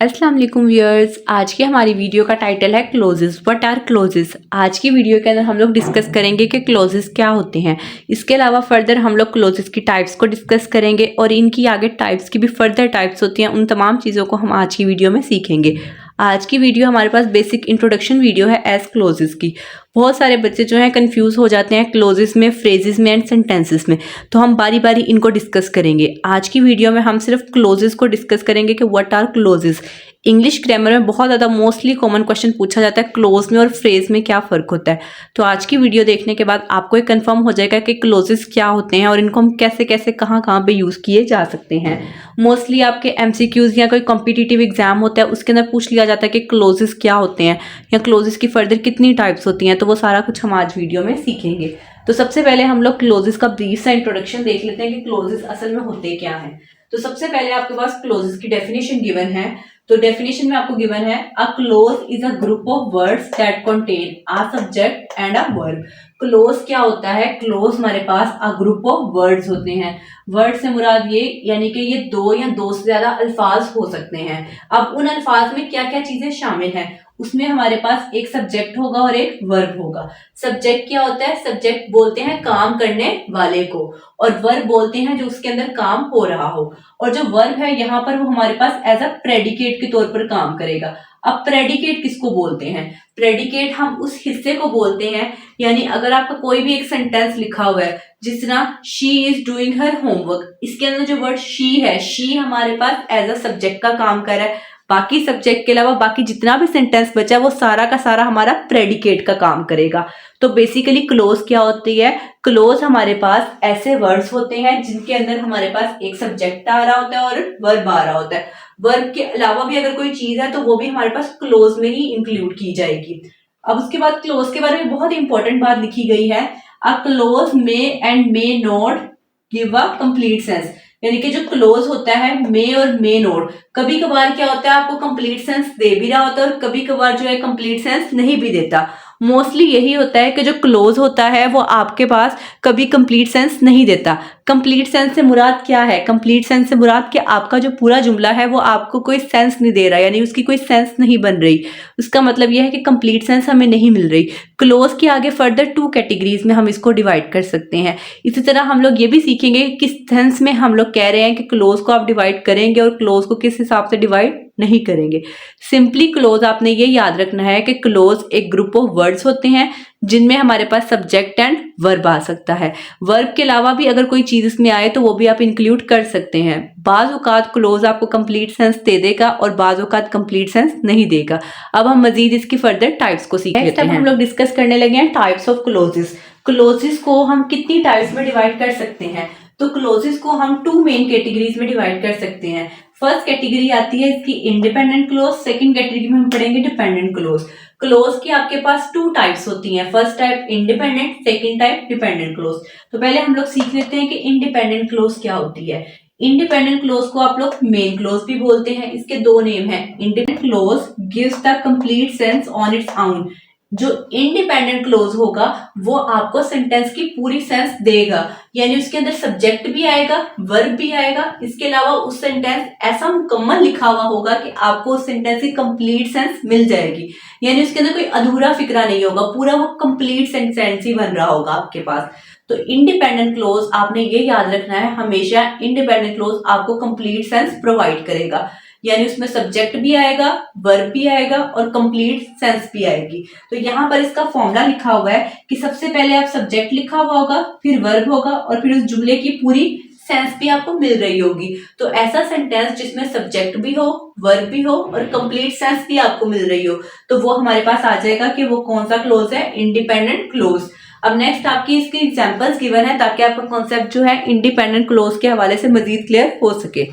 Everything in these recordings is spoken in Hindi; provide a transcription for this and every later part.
अस्सलाम वालेकुम व्यूअर्स। आज की हमारी वीडियो का टाइटल है क्लोजेस। What are closes. आज की वीडियो के अंदर हम लोग डिस्कस करेंगे कि क्लोजेस क्या होते हैं। इसके अलावा फर्दर हम लोग क्लोजेस की टाइप्स को डिस्कस करेंगे और इनकी आगे टाइप्स की भी फर्दर टाइप्स होती हैं, उन तमाम चीज़ों को हम आज की वीडियो में सीखेंगे। आज की वीडियो हमारे पास बेसिक इंट्रोडक्शन वीडियो है एज क्लोजेस की। बहुत सारे बच्चे जो हैं कंफ्यूज हो जाते हैं क्लोजेस में, फ्रेजेस में एंड सेंटेंसेस में, तो हम बारी बारी इनको डिस्कस करेंगे। आज की वीडियो में हम सिर्फ क्लोजेस को डिस्कस करेंगे कि what are clauses. English grammar में बहुत ज़्यादा मोस्टली कॉमन क्वेश्चन पूछा जाता है क्लोज में और फ्रेज में क्या फ़र्क होता है। तो आज की वीडियो देखने के बाद आपको एक कंफर्म हो जाएगा कि क्लोजेस क्या होते हैं और इनको हम कैसे कैसे कहाँ कहाँ पे यूज़ किए जा सकते हैं। मोस्टली आपके एमसीक्यूज़ या कोई कॉम्पिटिटिव एग्जाम होता है उसके अंदर पूछ लिया जाता है कि क्लोजेस क्या होते हैं या क्लोजेस की फर्दर कितनी टाइप्स होती हैं, तो वो सारा कुछ हम आज वीडियो में सीखेंगे। तो सबसे पहले हम लोग क्लोजेस का ब्रीफ सा इंट्रोडक्शन देख लेते हैं कि क्लोजेस असल में होते क्या हैं। तो सबसे पहले आपके पास क्लोजेस की डेफिनेशन गिवन है। तो डेफिनेशन में आपको गिवन है a close is a group of words that contain a subject and a verb. Close क्या होता है? क्लोज हमारे पास अ ग्रुप ऑफ वर्ड्स होते हैं। वर्ड से मुराद ये यानी कि ये दो या दो से ज्यादा अल्फाज हो सकते हैं। अब उन अल्फाज में क्या क्या चीजें शामिल हैं, उसमें हमारे पास एक सब्जेक्ट होगा और एक वर्ब होगा। सब्जेक्ट क्या होता है? सब्जेक्ट बोलते हैं काम करने वाले को, और वर्ब बोलते हैं जो उसके अंदर काम हो रहा हो। और जो वर्ब है यहाँ पर वो हमारे पास एज अ प्रेडिकेट के तौर पर काम करेगा। अब प्रेडिकेट किसको बोलते हैं? प्रेडिकेट हम उस हिस्से को बोलते हैं, यानी अगर आपका कोई भी एक सेंटेंस लिखा हुआ है जिस तरह she is doing her homework, इसके अंदर जो वर्ड शी है, शी हमारे पास एज अ सब्जेक्ट का काम कर रहा है। बाकी सब्जेक्ट के अलावा बाकी जितना भी सेंटेंस बचा वो सारा का सारा हमारा प्रेडिकेट का काम करेगा। तो बेसिकली क्लोज क्या होती है? क्लोज हमारे पास ऐसे वर्ड्स होते हैं जिनके अंदर हमारे पास एक सब्जेक्ट आ रहा होता है और वर्ब आ रहा होता है। वर्ब के अलावा भी अगर कोई चीज है तो वो भी हमारे पास क्लोज में ही इंक्लूड की जाएगी। अब उसके बाद क्लोज के बारे में बहुत इंपॉर्टेंट बात लिखी गई है। A close may and may not give a complete sense, यानी कि जो क्लोज होता है मे और मे नॉट, कभी कभार क्या होता है आपको कंप्लीट सेंस दे भी रहा होता है और कभी कभार जो है कंप्लीट सेंस नहीं भी देता। मोस्टली यही होता है कि जो क्लोज होता है वो आपके पास कभी कंप्लीट सेंस नहीं देता। कंप्लीट सेंस से मुराद क्या है? कंप्लीट सेंस से मुराद कि आपका जो पूरा जुमला है वो आपको कोई सेंस नहीं दे रहा, यानी उसकी कोई सेंस नहीं बन रही। उसका मतलब यह है कि कंप्लीट सेंस हमें नहीं मिल रही। क्लोज के आगे फर्दर टू कैटेगरीज में हम इसको डिवाइड कर सकते हैं। इसी तरह हम लोग ये भी सीखेंगे कि किस सेंस में हम लोग कह रहे हैं कि क्लोज को आप डिवाइड करेंगे और क्लोज को किस हिसाब से डिवाइड नहीं करेंगे। सिंपली क्लोज आपने ये याद रखना है कि क्लोज एक ग्रुप ऑफ वर्ड्स होते हैं जिनमें हमारे पास सब्जेक्ट एंड वर्ब आ सकता है। वर्ब के अलावा भी अगर कोई चीज इसमें आए तो वो भी आप इंक्लूड कर सकते हैं। बाज औकात क्लोज आपको कंप्लीट सेंस दे देगा और बाज औकात कंप्लीट सेंस नहीं देगा। अब हम मजीद इसकी फर्दर टाइप्स को सीख लेते हैं। हम लोग डिस्कस करने लगे हैं टाइप्स ऑफ क्लोजेस। क्लोजेस को हम कितनी टाइप्स में डिवाइड कर सकते हैं? तो क्लोजेस को हम टू मेन कैटेगरीज में डिवाइड कर सकते हैं। फर्स्ट कैटेगरी आती है इसकी इंडिपेंडेंट क्लोज, सेकंड कैटेगरी में हम पढ़ेंगे डिपेंडेंट क्लोज। क्लोज की आपके पास टू टाइप्स होती हैं, first type independent, second type dependent clause. तो पहले हम लोग सीख लेते हैं कि इंडिपेंडेंट क्लोज क्या होती है। इंडिपेंडेंट क्लोज को आप लोग मेन क्लोज भी बोलते हैं। इसके दो नेम हैं। Independent clause gives the complete sense on its own. जो इंडिपेंडेंट क्लोज होगा वो आपको सेंटेंस की पूरी सेंस देगा, यानी उसके अंदर सब्जेक्ट भी आएगा, वर्ब भी आएगा। इसके अलावा उस सेंटेंस ऐसा मुकम्मल लिखा हुआ होगा कि आपको उस सेंटेंस की कंप्लीट सेंस मिल जाएगी, यानी उसके अंदर कोई अधूरा फिक्रा नहीं होगा, पूरा वो कंप्लीट सेंटेंस ही बन रहा होगा आपके पास। तो इंडिपेंडेंट क्लोज आपने ये याद रखना है, हमेशा इंडिपेंडेंट क्लोज आपको कंप्लीट सेंस प्रोवाइड करेगा, यानी उसमें सब्जेक्ट भी आएगा, वर्ब भी आएगा और कंप्लीट सेंस भी आएगी। तो यहाँ पर इसका फॉर्मूला लिखा हुआ है कि सबसे पहले आप सब्जेक्ट लिखा हुआ होगा, फिर वर्ब होगा और फिर उस जुमले की पूरी सेंस भी आपको मिल रही होगी। तो ऐसा सेंटेंस जिसमें सब्जेक्ट भी हो, वर्ब भी हो और कंप्लीट सेंस भी आपको मिल रही हो, तो वो हमारे पास आ जाएगा कि वो कौन सा क्लोज है? Independent clause. अब नेक्स्ट आपकी इसके एग्जांपल्स गिवन है ताकि आपका कॉन्सेप्ट जो है इंडिपेंडेंट क्लोज के हवाले से मजीद क्लियर हो सके।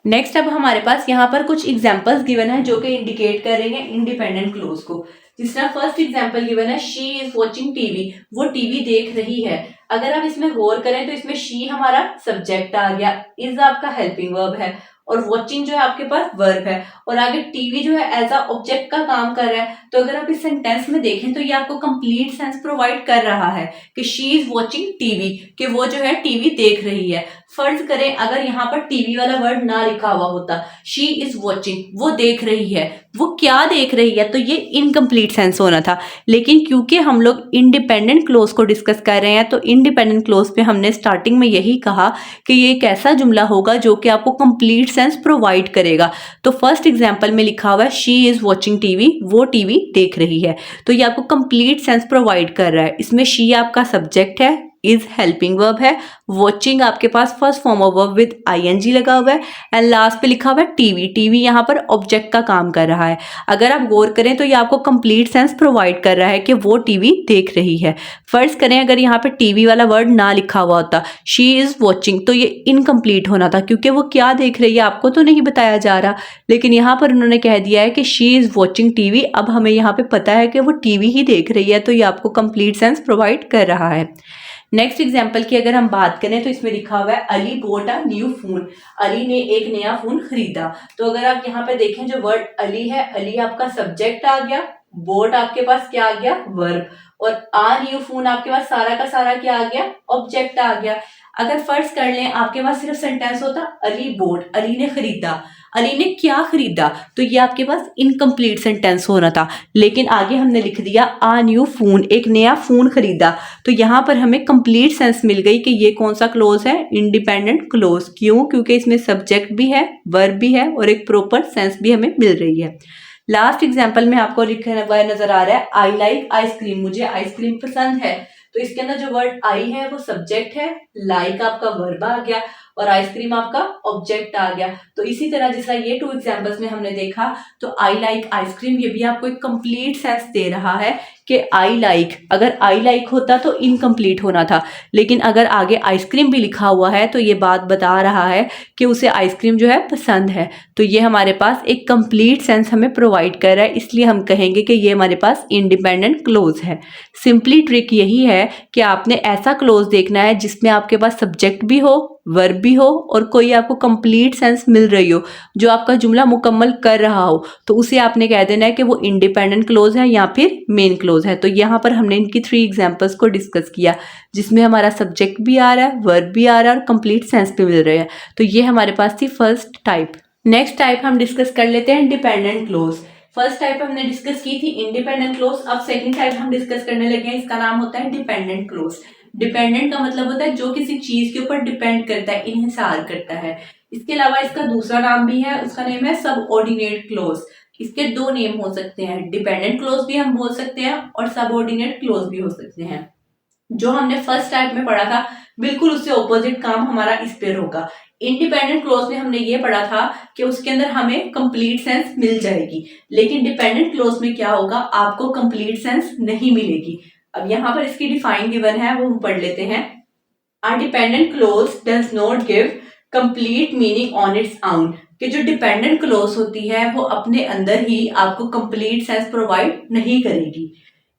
नेक्स्ट अब हमारे पास यहाँ पर कुछ एग्जांपल्स गिवन है जो कि इंडिकेट कर रही हैं इंडिपेंडेंट क्लोज को। जिस तरह फर्स्ट एग्जांपल गिवन है शी इज वॉचिंग टीवी, वो टीवी देख रही है। अगर आप इसमें गौर करें तो इसमें शी हमारा सब्जेक्ट आ गया, इज आपका हेल्पिंग वर्ब है और वॉचिंग जो है आपके पास वर्ब है और आगे टीवी जो है एज अ ऑब्जेक्ट का काम कर रहा है। तो अगर आप इस सेंटेंस में देखें तो ये आपको कंप्लीट सेंस प्रोवाइड कर रहा है कि शी इज वॉचिंग टीवी, कि वो जो है टीवी देख रही है। फर्ज करें अगर यहाँ पर टीवी वाला वर्ड ना लिखा हुआ होता, शी इज वॉचिंग, वो देख रही है, वो क्या देख रही है, तो ये इनकम्प्लीट सेंस होना था। लेकिन क्योंकि हम लोग इंडिपेंडेंट क्लोज को डिस्कस कर रहे हैं तो इंडिपेंडेंट क्लोज पे हमने स्टार्टिंग में यही कहा कि ये एक ऐसा जुमला होगा जो कि आपको कंप्लीट सेंस प्रोवाइड करेगा। तो फर्स्ट एग्जांपल में लिखा हुआ है शी इज वॉचिंग टीवी, वो टीवी देख रही है, तो ये आपको कंप्लीट सेंस प्रोवाइड कर रहा है। इसमें शी आपका सब्जेक्ट है, इज हेल्पिंग वर्ब है, वॉचिंग आपके पास first form of verb with ING लगा हुआ है एंड लास्ट पे लिखा हुआ है टीवी। टीवी यहाँ पर ऑब्जेक्ट का काम कर रहा है। अगर आप गौर करें तो ये आपको कंप्लीट सेंस प्रोवाइड कर रहा है कि वो टीवी देख रही है। फर्ज करें अगर यहाँ पे टीवी वाला वर्ड ना लिखा हुआ होता, शी इज वॉचिंग, तो ये इनकम्प्लीट होना था क्योंकि वो क्या देख रही है आपको तो नहीं बताया जा रहा। लेकिन यहाँ पर उन्होंने कह दिया है कि शी इज वॉचिंग टीवी, अब हमें यहाँ पे पता है कि वो टीवी ही देख रही है, तो ये आपको कंप्लीट सेंस प्रोवाइड कर रहा है। नेक्स्ट एग्जाम्पल की अगर हम बात करें तो इसमें लिखा हुआ है Ali boat a new phone, Ali ने एक नया फोन खरीदा। तो अगर आप यहाँ पे देखें जो वर्ड अली है, अली आपका सब्जेक्ट आ गया, बोट आपके पास क्या आ गया, वर्ब, और आ न्यू फोन आपके पास सारा का सारा क्या आ गया, ऑब्जेक्ट आ गया। अगर फर्ज कर लें आपके पास सिर्फ सेंटेंस होता अली बोट, अली ने खरीदा, अली ने क्या खरीदा, तो ये आपके पास इनकम्प्लीट सेंटेंस होना था। लेकिन आगे हमने लिख दिया आ न्यू फोन, एक नया फोन खरीदा, तो यहाँ पर हमें कंप्लीट सेंस मिल गई कि ये कौन सा क्लोज है, इंडिपेंडेंट क्लोज। क्यों? क्योंकि इसमें सब्जेक्ट भी है, वर्ब भी है और एक प्रॉपर सेंस भी हमें मिल रही है। लास्ट एग्जाम्पल में आपको लिखा हुआ नजर आ रहा है आई लाइक आइसक्रीम, मुझे आइसक्रीम पसंद है। तो इसके अंदर जो वर्ड आई है वो सब्जेक्ट है, लाइक आपका वर्ब आ गया और आइसक्रीम आपका ऑब्जेक्ट आ गया। तो इसी तरह जिस तरह ये 2 एग्जांपल्स में हमने देखा तो आई लाइक आइसक्रीम ये भी आपको एक कंप्लीट सेंस दे रहा है कि आई लाइक, अगर आई लाइक होता तो इनकम्प्लीट होना था, लेकिन अगर आगे आइसक्रीम भी लिखा हुआ है तो ये बात बता रहा है कि उसे आइसक्रीम जो है पसंद है। तो ये हमारे पास एक कंप्लीट सेंस हमें प्रोवाइड कर रहा है, इसलिए हम कहेंगे कि ये हमारे पास इंडिपेंडेंट क्लोज है। सिंपली ट्रिक यही है कि आपने ऐसा क्लोज देखना है जिसमें आपके पास सब्जेक्ट भी हो, वर्ब भी हो और कोई आपको कंप्लीट सेंस मिल रही हो, जो आपका जुमला मुकम्मल कर रहा हो, तो उसे आपने कह देना है कि वो इंडिपेंडेंट क्लोज है या फिर मेन क्लोज है। तो यहाँ पर हमने इनकी 3 एग्जांपल्स को डिस्कस किया जिसमें हमारा सब्जेक्ट भी आ रहा है, वर्ब भी आ रहा है और कंप्लीट सेंस भी मिल रहे हैं। तो ये हमारे पास थी फर्स्ट टाइप। नेक्स्ट टाइप हम डिस्कस कर लेते हैं डिपेंडेंट क्लोज। फर्स्ट टाइप हमने डिस्कस की थी इंडिपेंडेंट क्लोज, अब सेकंड टाइप हम डिस्कस करने लगे हैं, इसका नाम होता है डिपेंडेंट क्लोज। डिपेंडेंट का मतलब होता है जो किसी चीज के ऊपर डिपेंड करता है, इन्हिसार करता है। इसके अलावा इसका दूसरा नाम भी है, उसका नेम है सबऑर्डिनेट क्लोज। इसके 2 नेम हो सकते हैं, डिपेंडेंट क्लोज भी हम बोल सकते हैं और सबऑर्डिनेट क्लोज भी हो सकते हैं। जो हमने फर्स्ट टाइप में पढ़ा था बिल्कुल उससे ऑपोजिट काम हमारा इस पर होगा। इंडिपेंडेंट क्लोज में हमने ये पढ़ा था कि उसके अंदर हमें कंप्लीट सेंस मिल जाएगी, लेकिन डिपेंडेंट क्लोज में क्या होगा, आपको कंप्लीट सेंस नहीं मिलेगी। अब यहाँ पर इसकी डिफाइन गिवन है, वो हम पढ़ लेते हैं। A dependent clause does not give complete meaning on its own, कि जो डिपेंडेंट क्लोज होती है वो अपने अंदर ही आपको कंप्लीट सेंस प्रोवाइड नहीं करेगी।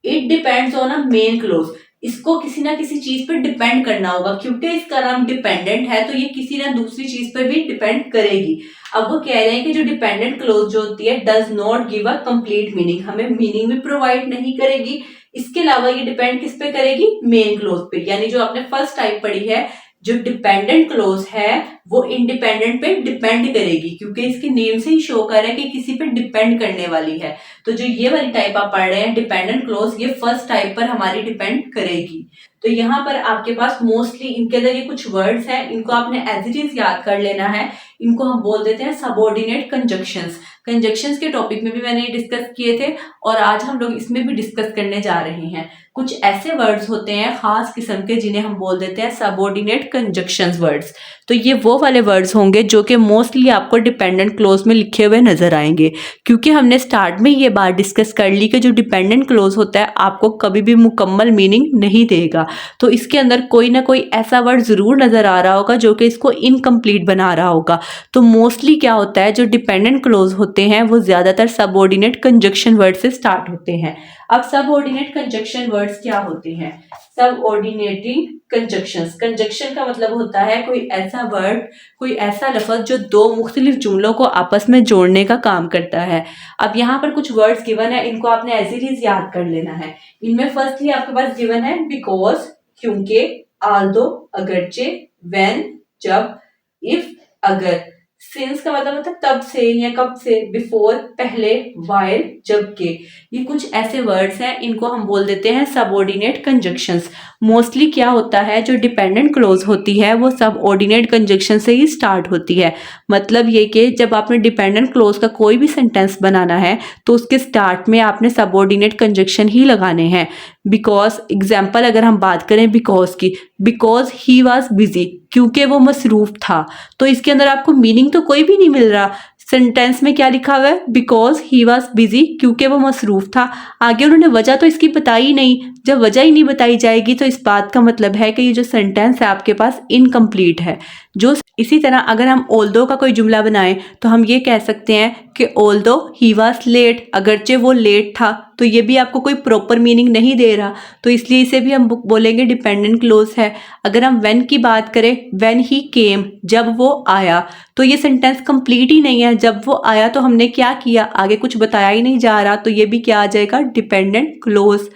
It depends on a main close, इसको किसी ना किसी चीज पर डिपेंड करना होगा, क्योंकि इसका नाम डिपेंडेंट है तो ये किसी ना दूसरी चीज पर भी डिपेंड करेगी। अब वो कह रहे हैं कि जो डिपेंडेंट क्लोज जो होती है does not give a complete meaning, हमें मीनिंग भी प्रोवाइड नहीं करेगी। इसके अलावा ये डिपेंड किस पे करेगी, मेन क्लोज पे। यानी जो आपने फर्स्ट टाइप पढ़ी है, जो डिपेंडेंट क्लोज है वो इंडिपेंडेंट पे डिपेंड करेगी, क्योंकि इसके नेम से ही शो कर रहा है कि किसी पे डिपेंड करने वाली है। तो जो ये वाली टाइप आप पढ़ रहे हैं डिपेंडेंट क्लोज, ये फर्स्ट टाइप पर हमारी डिपेंड करेगी। तो यहाँ पर आपके पास मोस्टली इनके अंदर ये कुछ वर्ड्स हैं, इनको आपने एज इट इज याद कर लेना है। इनको हम बोल देते हैं सबऑर्डिनेट कंजक्शंस। कंजक्शंस के टॉपिक में भी मैंने डिस्कस किए थे और आज हम लोग इसमें भी डिस्कस करने जा रहे हैं। कुछ ऐसे वर्ड्स होते हैं खास किस्म के जिन्हें हम बोल देते हैं सबऑर्डिनेट कंजक्शंस वर्ड्स। तो ये वो वाले वर्ड्स होंगे जो कि मोस्टली आपको डिपेंडेंट क्लोज में लिखे हुए नजर आएंगे, क्योंकि हमने स्टार्ट में ये बात डिस्कस कर ली कि जो डिपेंडेंट क्लोज होता है आपको कभी भी मुकम्मल मीनिंग नहीं देगा। तो इसके अंदर कोई ना कोई ऐसा वर्ड जरूर नजर आ रहा होगा जो कि इसको इनकम्प्लीट बना रहा होगा। तो मोस्टली क्या होता है, जो डिपेंडेंट क्लोज होते हैं वो ज्यादातर सबऑर्डिनेट कंजक्शन वर्ड से स्टार्ट होते हैं। अब सबऑर्डिनेट कंजक्शन वर्ड्स क्या होते हैं? सबऑर्डिनेटरी कंजक्शंस। कंजक्शन का मतलब होता है कोई ऐसा वर्ड, कोई ऐसा लफ्ज जो दो मुख्तलिफ जुमलों को आपस में जोड़ने का काम करता है। अब यहाँ पर कुछ वर्ड्स गिवन है, इनको आपने एज इट इज याद कर लेना है। इनमें फर्स्टली आपके पास गिवन है बिकॉज, क्योंकि, आल्दो, अगरचे, व्हेन, जब, इफ, अगर। सिंस का मतलब होता है तब से या कब से, बिफोर पहले, वाइल जबकि। ये कुछ ऐसे वर्ड्स हैं, इनको हम बोल देते हैं सबऑर्डिनेट कंजक्शंस। मोस्टली क्या होता है, जो डिपेंडेंट क्लोज होती है वो सबऑर्डिनेट कंजक्शन से ही स्टार्ट होती है। मतलब ये कि जब आपने डिपेंडेंट क्लोज का कोई भी सेंटेंस बनाना है तो उसके स्टार्ट में आपने सबऑर्डिनेट कंजक्शन ही लगाने हैं। बिकॉज एग्जाम्पल अगर हम बात करें बिकॉज की, बिकॉज ही वॉज बिजी, क्योंकि वो मसरूफ था। तो इसके अंदर आपको मीनिंग तो कोई भी नहीं मिल रहा। सेंटेंस में क्या लिखा हुआ है, बिकॉज ही वॉज बिजी, क्योंकि वो मसरूफ था। आगे उन्होंने वजह तो इसकी बताई नहीं। जब वजह ही नहीं बताई जाएगी तो इस बात का मतलब है कि ये जो सेंटेंस है आपके पास इनकम्प्लीट है। जो इसी तरह अगर हम ऑल्दो का कोई जुमला बनाएं तो हम ये कह सकते हैं कि ऑल्दो ही वॉज लेट, अगरचे वो लेट था। तो ये भी आपको कोई प्रॉपर मीनिंग नहीं दे रहा, तो इसलिए इसे भी हम बोलेंगे डिपेंडेंट क्लोज है। अगर हम व्हेन की बात करें, व्हेन ही केम, जब वो आया, तो ये सेंटेंस कंप्लीट ही नहीं है। जब वो आया तो हमने क्या किया, आगे कुछ बताया ही नहीं जा रहा, तो ये भी क्या आ जाएगा, डिपेंडेंट क्लोज।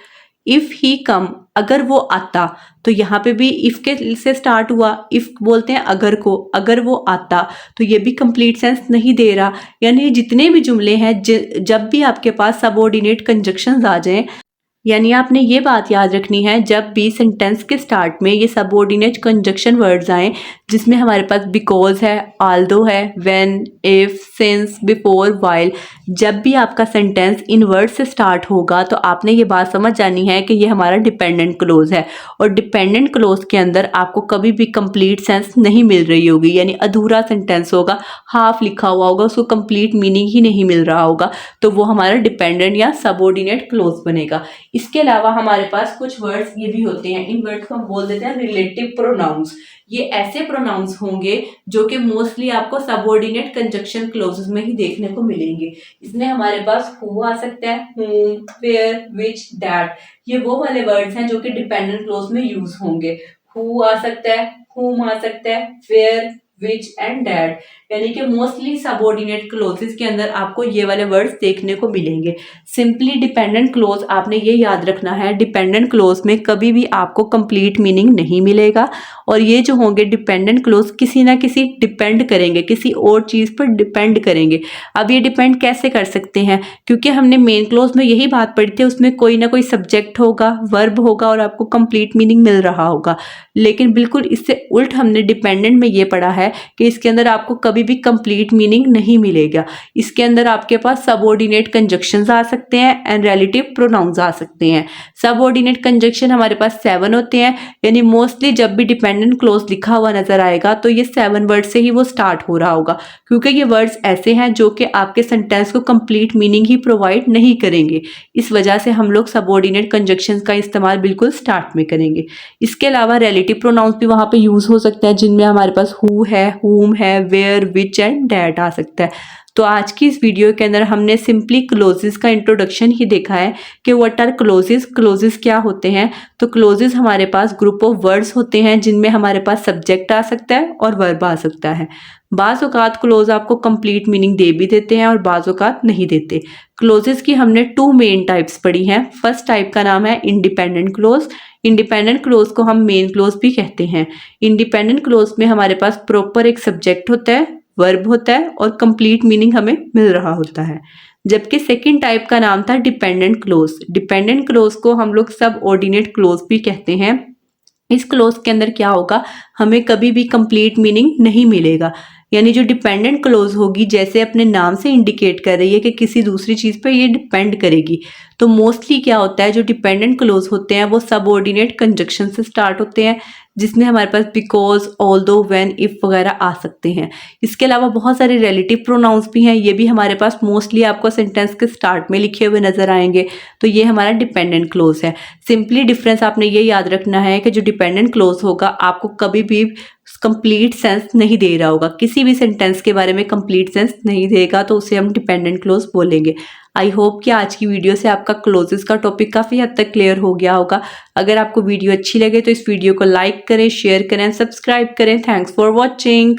इफ ही कम, अगर वो आता, तो यहाँ पे भी इफ के से स्टार्ट हुआ। इफ बोलते हैं अगर को, अगर वो आता, तो ये भी कंप्लीट सेंस नहीं दे रहा। यानी जितने भी जुमले हैं, जब भी आपके पास सबऑर्डिनेट कंजक्शंस आ जाएं, यानी आपने ये बात याद रखनी है, जब भी सेंटेंस के स्टार्ट में ये सबऑर्डिनेट कंजक्शन वर्ड्स आए जिसमें हमारे पास बिकॉज है, आल्दो है, when, if, since, before, while, जब भी आपका सेंटेंस इन वर्ड से स्टार्ट होगा तो आपने ये बात समझ जानी है कि ये हमारा डिपेंडेंट क्लोज है। और डिपेंडेंट क्लोज के अंदर आपको कभी भी कंप्लीट सेंस नहीं मिल रही होगी, यानी अधूरा सेंटेंस होगा, हाफ लिखा हुआ होगा, उसको कंप्लीट मीनिंग ही नहीं मिल रहा होगा, तो वो हमारा डिपेंडेंट या सबऑर्डिनेट क्लोज बनेगा। इसके अलावा हमारे पास कुछ वर्ड्स ये भी होते हैं, इन वर्ड्स को हम बोल देते हैं रिलेटिव प्रोनाउंस। ये ऐसे प्रोनाउंस होंगे जो कि मोस्टली आपको सबऑर्डिनेट कंजक्शन क्लोजेस में ही देखने को मिलेंगे। इसमें हमारे पास हु आ सकता है, whom, where, which, that। ये वो वाले वर्ड्स हैं जो कि डिपेंडेंट क्लोज में यूज होंगे। हु आ सकता है, whom आ सकता है, where, which and that। यानी कि मोस्टली सबऑर्डिनेट क्लोजेस के अंदर आपको ये वाले वर्ड्स देखने को मिलेंगे। सिंपली डिपेंडेंट क्लोज आपने ये याद रखना है, डिपेंडेंट क्लोज में कभी भी आपको कंप्लीट मीनिंग नहीं मिलेगा। और ये जो होंगे डिपेंडेंट क्लोज किसी ना किसी डिपेंड करेंगे, किसी और चीज़ पर डिपेंड करेंगे। अब ये डिपेंड कैसे कर सकते हैं, क्योंकि हमने मेन क्लोज में यही बात पढ़ी थी, उसमें कोई ना कोई सब्जेक्ट होगा, वर्ब होगा और आपको कंप्लीट मीनिंग मिल रहा होगा। लेकिन बिल्कुल इससे उल्ट हमने डिपेंडेंट में ये पढ़ा है कि इसके अंदर आपको कभी भी कंप्लीट मीनिंग नहीं मिलेगा। इसके अंदर आपके पास सबऑर्डिनेट कंजक्शंस आ सकते हैं एंड रिलेटिव प्रोनाउंस आ सकते हैं। सबऑर्डिनेट कंजक्शन हमारे पास 7 होते हैं, यानी मोस्टली जब भी डिपेंडेंट क्लोज लिखा हुआ नजर आएगा तो ये 7 वर्ड से ही वो स्टार्ट हो रहा होगा, क्योंकि ये वर्ड्स ऐसे हैं जो कि आपके सेंटेंस को कंप्लीट मीनिंग ही प्रोवाइड नहीं करेंगे। इस वजह से हम लोग सबऑर्डिनेट कंजक्शंस का इस्तेमाल बिल्कुल स्टार्ट में करेंगे। इसके अलावा रिलेटिव प्रोनाउंस भी वहाँ पे यूज हो सकते हैं, जिनमें हमारे पास हु है, whom है, where, which एंड that आ सकता है। तो आज की इस वीडियो के अंदर हमने सिंपली क्लोजेस का इंट्रोडक्शन ही देखा है कि व्हाट आर क्लोजेस, क्लोजेस क्या होते हैं। तो क्लोजेस हमारे पास ग्रुप ऑफ वर्ड्स होते हैं जिनमें हमारे पास सब्जेक्ट आ सकता है और वर्ब आ सकता है। बाज़ औक़ात क्लोज आपको कंप्लीट मीनिंग दे भी देते हैं और बाज़ औक़ात नहीं देते। क्लोजेस की हमने 2 मेन टाइप्स पढ़ी हैं। फर्स्ट टाइप का नाम है इंडिपेंडेंट क्लोज। इंडिपेंडेंट क्लोज को हम मेन क्लोज भी कहते हैं। इंडिपेंडेंट क्लोज में हमारे पास प्रॉपर एक सब्जेक्ट होता है, वर्ब होता है और कंप्लीट मीनिंग हमें मिल रहा होता है। जबकि सेकंड टाइप का नाम था डिपेंडेंट क्लोज। डिपेंडेंट क्लोज को हम लोग सब ऑर्डिनेट क्लोज भी कहते हैं। इस क्लोज के अंदर क्या होगा, हमें कभी भी कंप्लीट मीनिंग नहीं मिलेगा। यानी जो डिपेंडेंट क्लोज होगी, जैसे अपने नाम से इंडिकेट कर रही है कि किसी दूसरी चीज़ पर ये डिपेंड करेगी, तो मोस्टली क्या होता है, जो डिपेंडेंट क्लोज होते हैं वो सबऑर्डिनेट कंजक्शन से स्टार्ट होते हैं, जिसमें हमारे पास बिकॉज, ऑल्दो, व्हेन, इफ वगैरह आ सकते हैं। इसके अलावा बहुत सारे रिलेटिव प्रोनाउंस भी हैं, ये भी हमारे पास मोस्टली आपको सेंटेंस के स्टार्ट में लिखे हुए नजर आएंगे। तो ये हमारा डिपेंडेंट क्लोज है। सिंपली डिफरेंस आपने ये याद रखना है कि जो डिपेंडेंट क्लोज होगा आपको कभी भी कंप्लीट सेंस नहीं दे रहा होगा, किसी भी सेंटेंस के बारे में कंप्लीट सेंस नहीं देगा, तो उसे हम डिपेंडेंट क्लोज बोलेंगे। आई होप कि आज की वीडियो से आपका क्लोजेस का टॉपिक काफ़ी हद तक क्लियर हो गया होगा। अगर आपको वीडियो अच्छी लगे तो इस वीडियो को लाइक करें, शेयर करें, सब्सक्राइब करें। Thanks for watching.